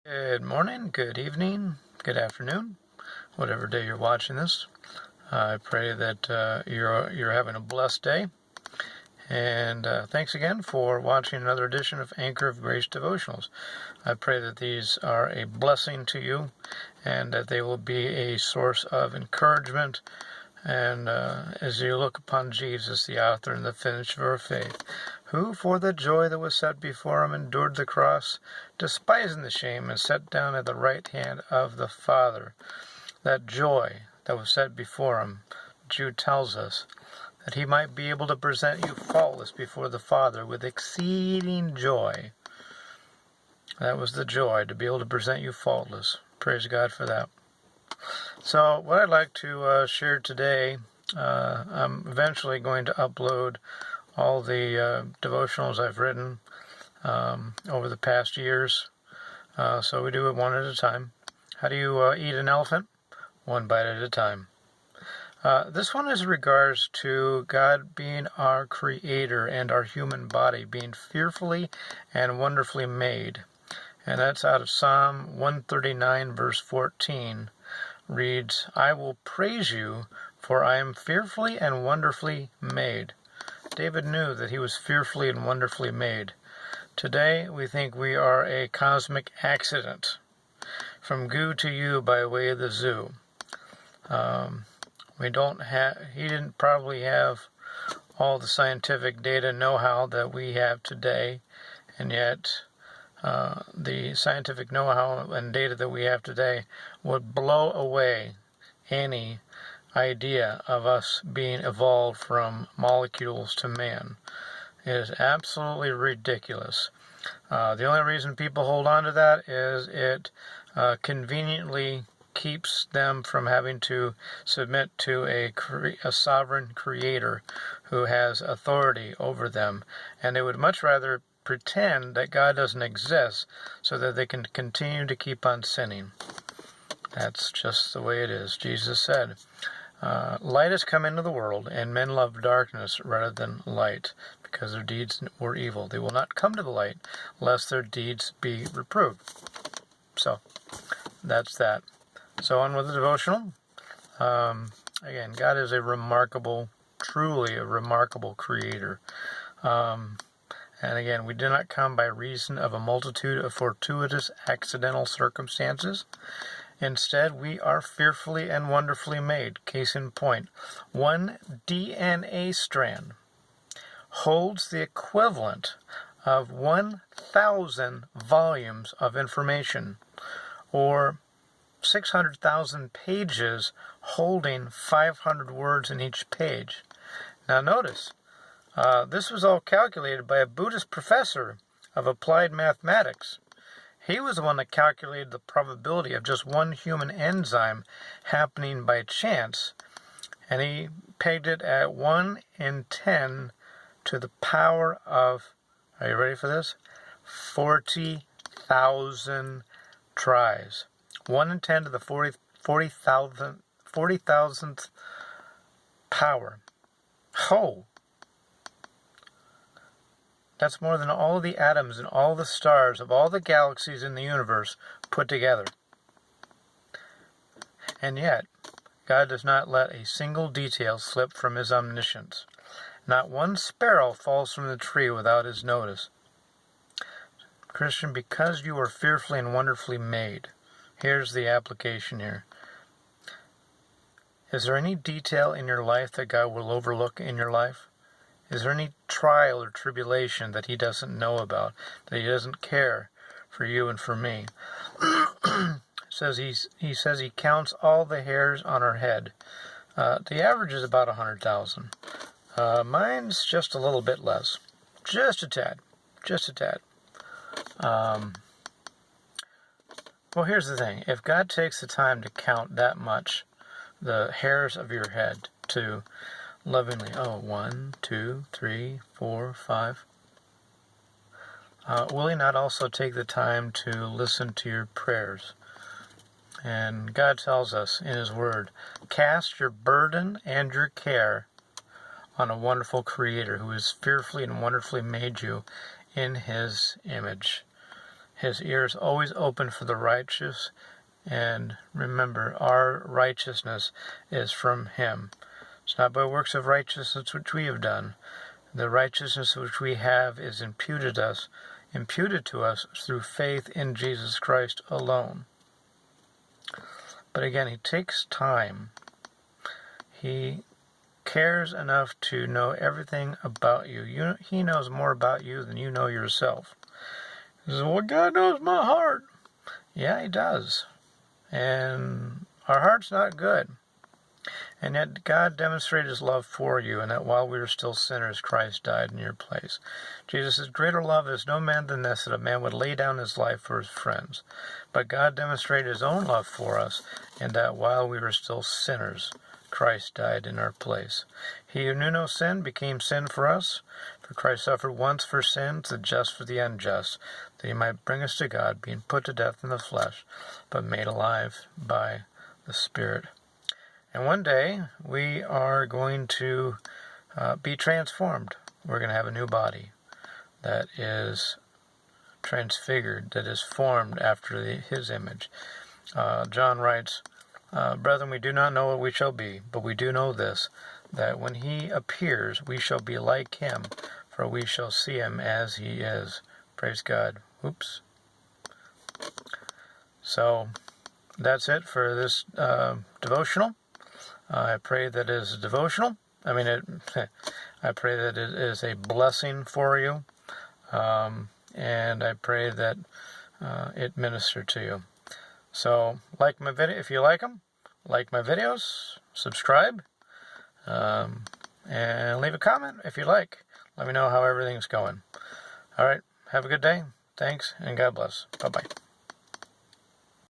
Good morning, good evening, good afternoon, whatever day you're watching this. I pray that you're having a blessed day. And thanks again for watching another edition of Anchor of Grace Devotionals. I pray that these are a blessing to you and that they will be a source of encouragement. And as you look upon Jesus, the author and the finisher of our faith, who for the joy that was set before him endured the cross, despising the shame, and sat down at the right hand of the Father. That joy that was set before him, Jude tells us, that he might be able to present you faultless before the Father with exceeding joy. That was the joy, to be able to present you faultless. Praise God for that. So what I'd like to share today, I'm eventually going to upload all the devotionals I've written over the past years. So we do it one at a time. How do you eat an elephant? One bite at a time. This one is in regards to God being our creator and our human body being fearfully and wonderfully made. And that's out of Psalm 139 verse 14. Reads, I will praise you, for I am fearfully and wonderfully made. David knew that he was fearfully and wonderfully made. Today, we think we are a cosmic accident, from goo to you by way of the zoo. He didn't probably have all the scientific data know-how that we have today, and yet the scientific know-how and data that we have today would blow away any idea of us being evolved from molecules to man. It is absolutely ridiculous. The only reason people hold on to that is it conveniently keeps them from having to submit to a sovereign creator who has authority over them, and they would much rather pretend that God doesn't exist so that they can continue to keep on sinning. That's just the way it is. Jesus said, light has come into the world, and men love darkness rather than light, because their deeds were evil. They will not come to the light, lest their deeds be reproved. So, that's that. So on with the devotional. Again, God is a remarkable, truly a remarkable creator. And again, we do not come by reason of a multitude of fortuitous accidental circumstances. Instead, we are fearfully and wonderfully made. Case in point, one DNA strand holds the equivalent of 1,000 volumes of information, or 600,000 pages holding 500 words in each page. Now notice, this was all calculated by a Buddhist professor of applied mathematics. He was the one that calculated the probability of just one human enzyme happening by chance, and he pegged it at 1 in 10 to the power of, are you ready for this? 40,000 tries. 1 in 10 to the 40,000th power. Oh! That's more than all the atoms and all the stars of all the galaxies in the universe put together. And yet, God does not let a single detail slip from his omniscience. Not one sparrow falls from the tree without his notice. Christian, because you are fearfully and wonderfully made, here's the application here. Is there any detail in your life that God will overlook in your life? Is there any trial or tribulation that he doesn't know about, that he doesn't care for you and for me? He says he counts all the hairs on our head. The average is about 100,000. Mine's just a little bit less. Just a tad. Well, here's the thing. If God takes the time to count that much, the hairs of your head, to lovingly, 1, 2, 3, 4, 5. Will he not also take the time to listen to your prayers? And God tells us in his word, cast your burden and your care on a wonderful creator who has fearfully and wonderfully made you in his image. His ear is always open for the righteous. And remember, our righteousness is from Him. It's not by works of righteousness which we have done. The righteousness which we have is imputed to us through faith in Jesus Christ alone. But again, He takes time. He cares enough to know everything about you. He knows more about you than you know yourself. He says, well, God knows my heart. Yeah, He does. And our heart's not good. And yet God demonstrated His love for you, and that while we were still sinners, Christ died in your place. Jesus says, greater love is no man than this, that a man would lay down his life for his friends. But God demonstrated His own love for us, in that while we were still sinners, Christ died in our place. He who knew no sin became sin for us. For Christ suffered once for sins, the just for the unjust, that He might bring us to God, being put to death in the flesh, but made alive by the Spirit. And one day, we are going to be transformed. We're going to have a new body that is transfigured, that is formed after His image. John writes, brethren, we do not know what we shall be, but we do know this, that when He appears, we shall be like Him, for we shall see Him as He is. Praise God. Oops. So, that's it for this devotional. I pray that it is devotional. I pray that it is a blessing for you. And I pray that it ministered to you. So, like my video, if you like them, like my videos, subscribe, and leave a comment if you like. Let me know how everything's going. All right, have a good day. Thanks, and God bless. Bye-bye.